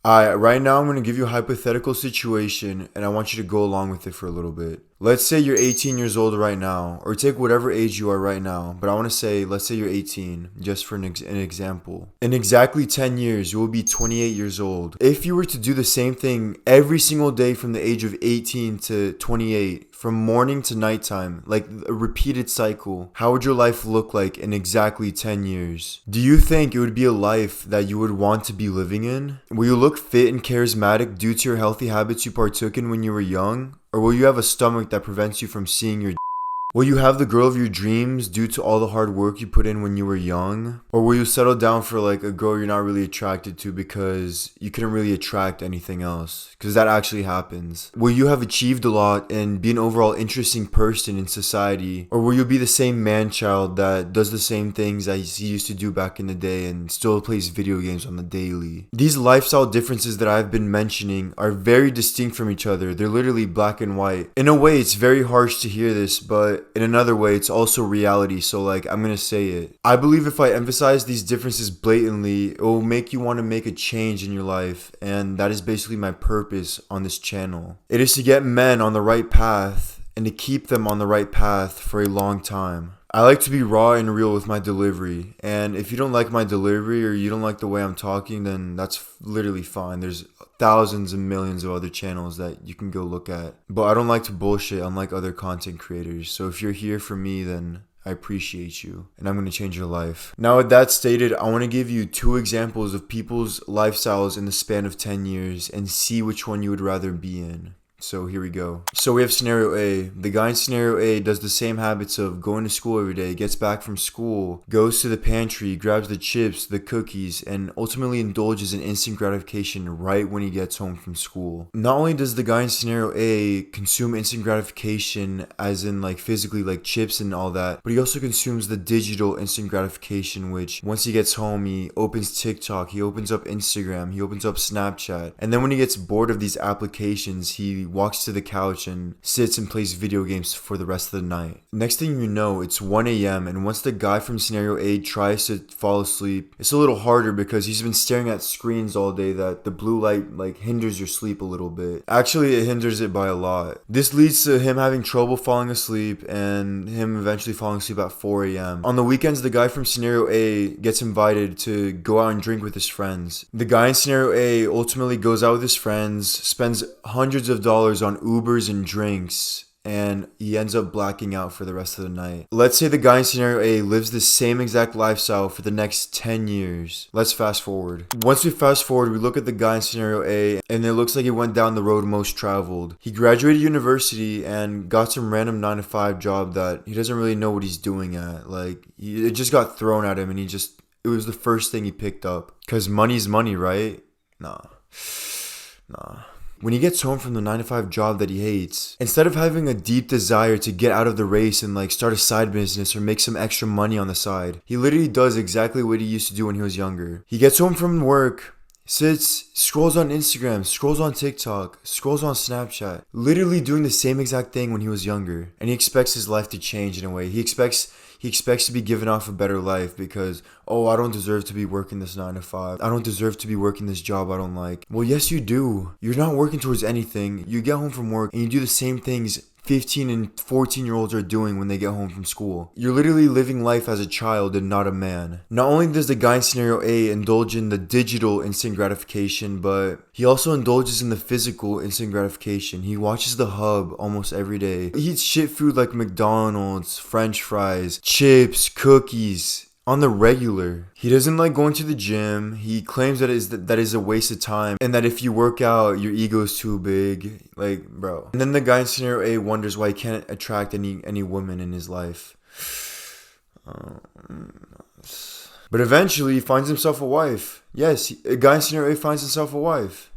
Right now I'm going to give you a hypothetical situation and I want you to go along with it for a little bit. Let's say you're 18 years old right now, or take whatever age you are right now, but I want to say, let's say you're 18, just for an example. In exactly 10 years, you will be 28 years old. If you were to do the same thing every single day from the age of 18 to 28, from morning to nighttime, like a repeated cycle, how would your life look like in exactly 10 years? Do you think it would be a life that you would want to be living in? Will you look fit and charismatic due to your healthy habits you partook in when you were young? Or will you have a stomach that prevents you from seeing your Will you have the girl of your dreams due to all the hard work you put in when you were young? Or will you settle down for like a girl you're not really attracted to because you couldn't really attract anything else? Because that actually happens. Will you have achieved a lot and be an overall interesting person in society? Or will you be the same man-child that does the same things as he used to do back in the day and still plays video games on the daily? These lifestyle differences that I've been mentioning are very distinct from each other. They're literally black and white. In a way, it's very harsh to hear this, but in another way, it's also reality, so like, I'm gonna say it. I believe if I emphasize these differences blatantly, it will make you want to make a change in your life, and that is basically my purpose on this channel. It is to get men on the right path, and to keep them on the right path for a long time. I like to be raw and real with my delivery, and if you don't like my delivery or you don't like the way I'm talking, then that's literally fine. There's thousands and millions of other channels that you can go look at. But I don't like to bullshit unlike other content creators, so if you're here for me, then I appreciate you, and I'm going to change your life. Now with that stated, I want to give you 2 examples of people's lifestyles in the span of 10 years and see which one you would rather be in. So here we go. So we have scenario A. The guy in scenario A does the same habits of going to school every day, gets back from school, goes to the pantry, grabs the chips, the cookies, and ultimately indulges in instant gratification right when he gets home from school. Not only does the guy in scenario A consume instant gratification as in like physically like chips and all that, but he also consumes the digital instant gratification, which once he gets home, he opens TikTok, he opens up Instagram, he opens up Snapchat, and then when he gets bored of these applications, he walks to the couch and sits and plays video games for the rest of the night. Next thing you know, it's 1 a.m. and once the guy from scenario A tries to fall asleep, it's a little harder because he's been staring at screens all day that the blue light like hinders your sleep a little bit. Actually, it hinders it by a lot. This leads to him having trouble falling asleep and him eventually falling asleep at 4 a.m. On the weekends, the guy from scenario A gets invited to go out and drink with his friends. The guy in scenario A ultimately goes out with his friends, spends hundreds of dollars on Ubers and drinks, and he ends up blacking out for the rest of the night. Let's say the guy in scenario A lives the same exact lifestyle for the next 10 years. Let's fast forward. Once we fast forward, we look at the guy in scenario A, and it looks like he went down the road most traveled. He graduated university and got some random 9-to-5 job that he doesn't really know what he's doing at. Like, it just got thrown at him, and it was the first thing he picked up. Because money's money, right? Nah. When he gets home from the 9-to-5 job that he hates, instead of having a deep desire to get out of the race and like start a side business or make some extra money on the side, he literally does exactly what he used to do when he was younger. He gets home from work, sits, scrolls on Instagram, scrolls on TikTok, scrolls on Snapchat, literally doing the same exact thing when he was younger. And he expects his life to change in a way. He expects to be given off a better life because, oh, I don't deserve to be working this 9-to-5. I don't deserve to be working this job I don't like. Well, yes, you do. You're not working towards anything. You get home from work and you do the same things 15 and 14-year-olds are doing when they get home from school. You're literally living life as a child and not a man. Not only does the guy in scenario A indulge in the digital instant gratification, but he also indulges in the physical instant gratification. He watches The Hub almost every day. He eats shit food like McDonald's, French fries, chips, cookies, on the regular. He doesn't like going to the gym. He claims that is a waste of time and that if you work out, your ego is too big. Like, bro. And then the guy in scenario A wonders why he can't attract any woman in his life. But eventually he finds himself a wife. Yes, a guy in scenario A finds himself a wife.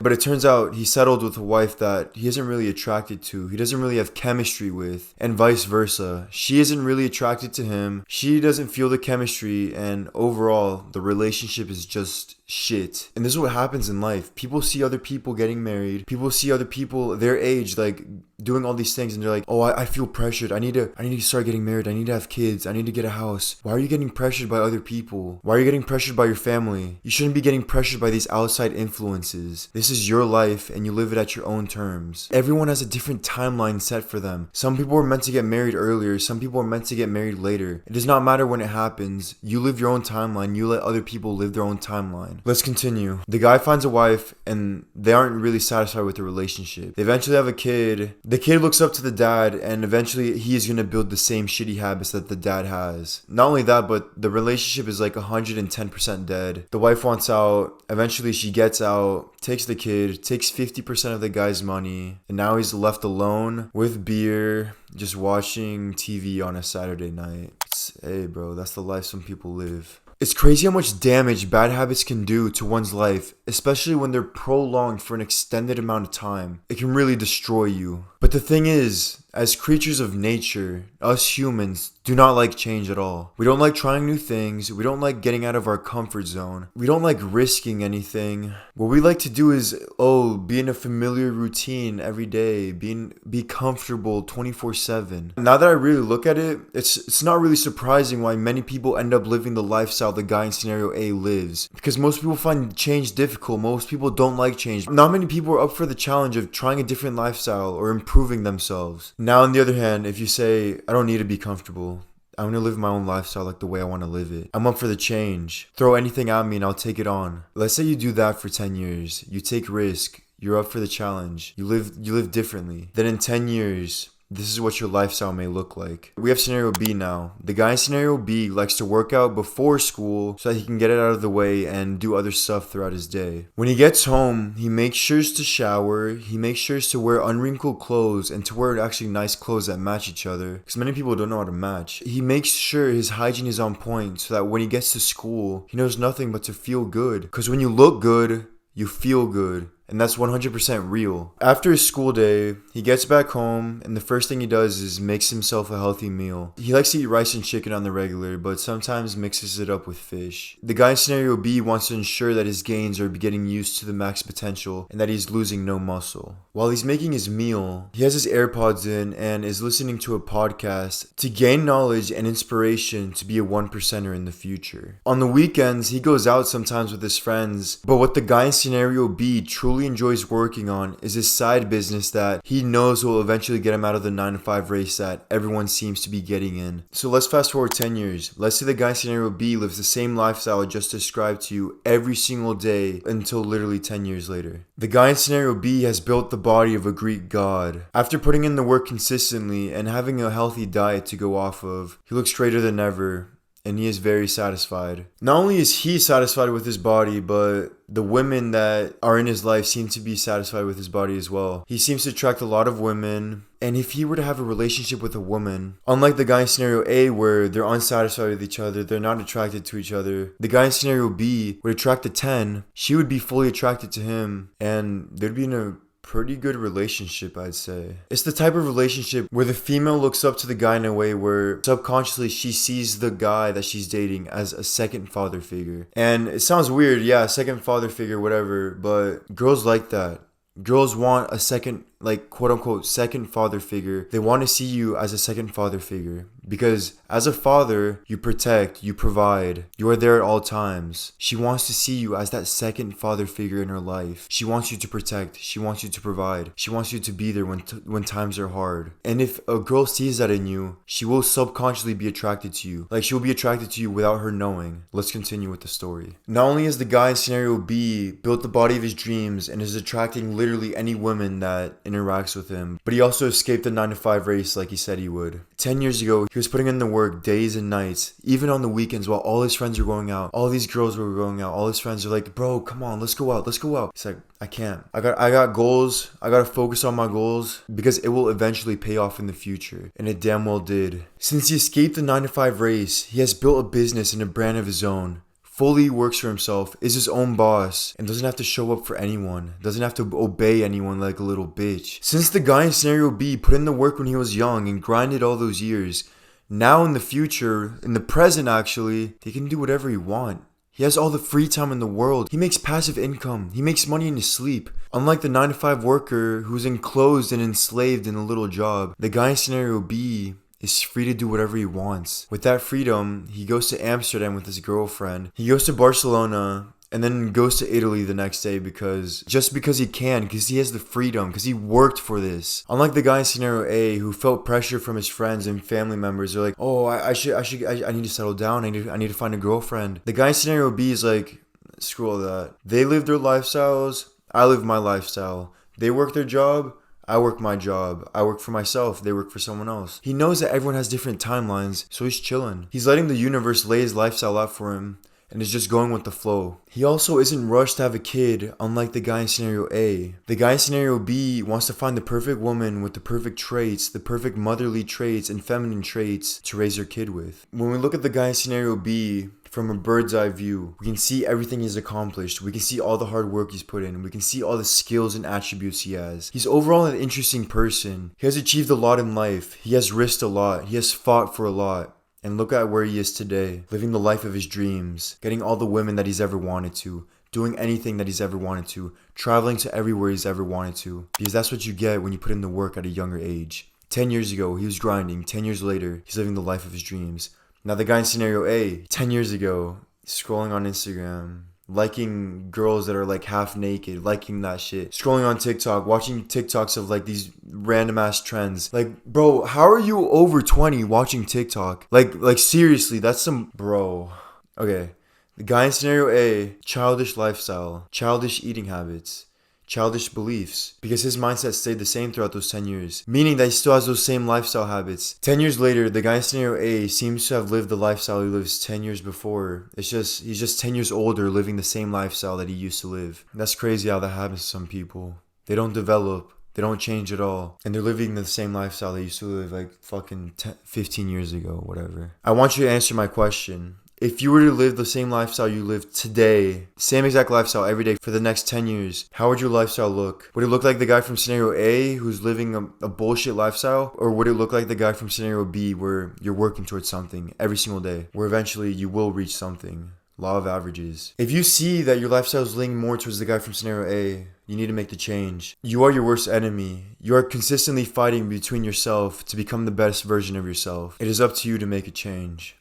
But it turns out he settled with a wife that he isn't really attracted to. He doesn't really have chemistry with, and vice versa. She isn't really attracted to him. She doesn't feel the chemistry, and overall, the relationship is just shit. And this is what happens in life. People see other people getting married. People see other people their age like doing all these things, and they're like, oh, I feel pressured. I need to start getting married. I need to have kids. I need to get a house. Why are you getting pressured by other people? Why are you getting pressured by your family? You shouldn't be getting pressured by these outside influences. This is your life and you live it at your own terms. Everyone has a different timeline set for them. Some people are meant to get married earlier. Some people are meant to get married later. It does not matter when it happens. You live your own timeline. You let other people live their own timeline. Let's continue. The guy finds a wife and they aren't really satisfied with the relationship. They eventually have a kid. The kid looks up to the dad, and eventually he is going to build the same shitty habits that the dad has. Not only that, but the relationship is like 110% dead. The wife wants out. Eventually she gets out, takes the kid, takes 50% of the guy's money, and now he's left alone with beer, just watching TV on a Saturday night. Hey bro, that's the life some people live. It's crazy how much damage bad habits can do to one's life, especially when they're prolonged for an extended amount of time. It can really destroy you. But the thing is, as creatures of nature, us humans do not like change at all. We don't like trying new things. We don't like getting out of our comfort zone. We don't like risking anything. What we like to do is, be in a familiar routine every day, be comfortable 24/7. Now that I really look at it, it's not really surprising why many people end up living the lifestyle the guy in scenario A lives. Because most people find change difficult. Most people don't like change. Not many people are up for the challenge of trying a different lifestyle or improving themselves. Now, on the other hand, if you say, I don't need to be comfortable, I want to live my own lifestyle like the way I want to live it. I'm up for the change. Throw anything at me and I'll take it on. Let's say you do that for 10 years. You take risk. You're up for the challenge. You live differently. Then in 10 years, this is what your lifestyle may look like. We have scenario B now. The guy in scenario B likes to work out before school so that he can get it out of the way and do other stuff throughout his day. When he gets home, he makes sure to shower. He makes sure to wear unwrinkled clothes and to wear actually nice clothes that match each other, because many people don't know how to match. He makes sure his hygiene is on point so that when he gets to school, he knows nothing but to feel good. Because when you look good, you feel good. And that's 100% real. After his school day, he gets back home and the first thing he does is makes himself a healthy meal. He likes to eat rice and chicken on the regular, but sometimes mixes it up with fish. The guy in scenario B wants to ensure that his gains are getting used to the max potential and that he's losing no muscle. While he's making his meal, he has his AirPods in and is listening to a podcast to gain knowledge and inspiration to be a 1%er in the future. On the weekends, he goes out sometimes with his friends, but what the guy in scenario B truly enjoys working on is his side business that he knows will eventually get him out of the 9-to-5 race that everyone seems to be getting in. So let's fast forward 10 years. Let's say the guy in scenario B lives the same lifestyle I just described to you every single day until literally 10 years later. The guy in scenario B has built the body of a Greek god. After putting in the work consistently and having a healthy diet to go off of, he looks straighter than ever. And he is very satisfied. Not only is he satisfied with his body, but the women that are in his life seem to be satisfied with his body as well. He seems to attract a lot of women. And if he were to have a relationship with a woman, unlike the guy in scenario A where they're unsatisfied with each other, they're not attracted to each other, the guy in scenario B would attract a 10. She would be fully attracted to him and they'd be in a pretty good relationship, I'd say. It's the type of relationship where the female looks up to the guy in a way where subconsciously she sees the guy that she's dating as a second father figure. And it sounds weird, yeah, second father figure, whatever, but girls like that. Girls want a second, like, quote unquote, second father figure. They want to see you as a second father figure because as a father, you protect, you provide, you are there at all times. She wants to see you as that second father figure in her life. She wants you to protect, she wants you to provide, she wants you to be there when times are hard. And if a girl sees that in you, she will subconsciously be attracted to you. Like, she will be attracted to you without her knowing. Let's continue with the story. Not only has the guy in scenario B built the body of his dreams and is attracting literally any woman that interacts with him, but he also escaped the 9-to-5 race like he said he would. 10 years ago, he was putting in the work days and nights, even on the weekends while all his friends were going out. All these girls were going out. All his friends are like, bro, come on, let's go out. He's like, I can't. I got goals. I got to focus on my goals because it will eventually pay off in the future. And it damn well did. Since he escaped the 9-to-5 race, he has built a business and a brand of his own. Fully works for himself, is his own boss, and doesn't have to show up for anyone. Doesn't have to obey anyone like a little bitch. Since the guy in scenario B put in the work when he was young and grinded all those years, now in the future, in the present actually, he can do whatever he wants. He has all the free time in the world. He makes passive income. He makes money in his sleep. Unlike the 9 to 5 worker who's enclosed and enslaved in a little job, the guy in scenario B is free to do whatever he wants. With that freedom, he goes to Amsterdam with his girlfriend. He goes to Barcelona and then goes to Italy the next day because he can, because he has the freedom, because he worked for this. Unlike the guy in scenario A who felt pressure from his friends and family members. They're like, oh, I need to settle down. I need to find a girlfriend. The guy in scenario B is like, screw all that. They live their lifestyles. I live my lifestyle. They work their job. I work my job. I work for myself. They work for someone else. He knows that everyone has different timelines, so he's chilling. He's letting the universe lay his lifestyle out for him and is just going with the flow. He also isn't rushed to have a kid, unlike the guy in scenario A. The guy in scenario B wants to find the perfect woman with the perfect traits, the perfect motherly traits and feminine traits to raise their kid with. When we look at the guy in scenario B from a bird's eye view, we can see everything he's accomplished. We can see all the hard work he's put in. We can see all the skills and attributes he has. He's overall an interesting person. He has achieved a lot in life. He has risked a lot. He has fought for a lot. And look at where he is today, living the life of his dreams, getting all the women that he's ever wanted to, doing anything that he's ever wanted to, traveling to everywhere he's ever wanted to. Because that's what you get when you put in the work at a younger age. 10 years ago, he was grinding. 10 years later, he's living the life of his dreams. Now the guy in scenario A, 10 years ago, scrolling on Instagram, liking girls that are like half naked, liking that shit, scrolling on TikTok, watching TikToks of like these random ass trends. Like, bro, how are you over 20 watching TikTok? Like seriously, that's some, bro. Okay, the guy in scenario A, childish lifestyle, childish eating habits, childish beliefs, because his mindset stayed the same throughout those 10 years, meaning that he still has those same lifestyle habits. 10 years later, the guy in scenario A seems to have lived the lifestyle he lives 10 years before. He's just 10 years older, living the same lifestyle that he used to live. And that's crazy how that happens to some people. They don't develop, they don't change at all, and they're living the same lifestyle they used to live like fucking 15 years ago, whatever. I want you to answer my question. If you were to live the same lifestyle you live today, same exact lifestyle every day for the next 10 years, how would your lifestyle look? Would it look like the guy from scenario A who's living a bullshit lifestyle? Or would it look like the guy from scenario B where you're working towards something every single day, where eventually you will reach something? Law of averages. If you see that your lifestyle is leaning more towards the guy from scenario A, you need to make the change. You are your worst enemy. You are consistently fighting between yourself to become the best version of yourself. It is up to you to make a change.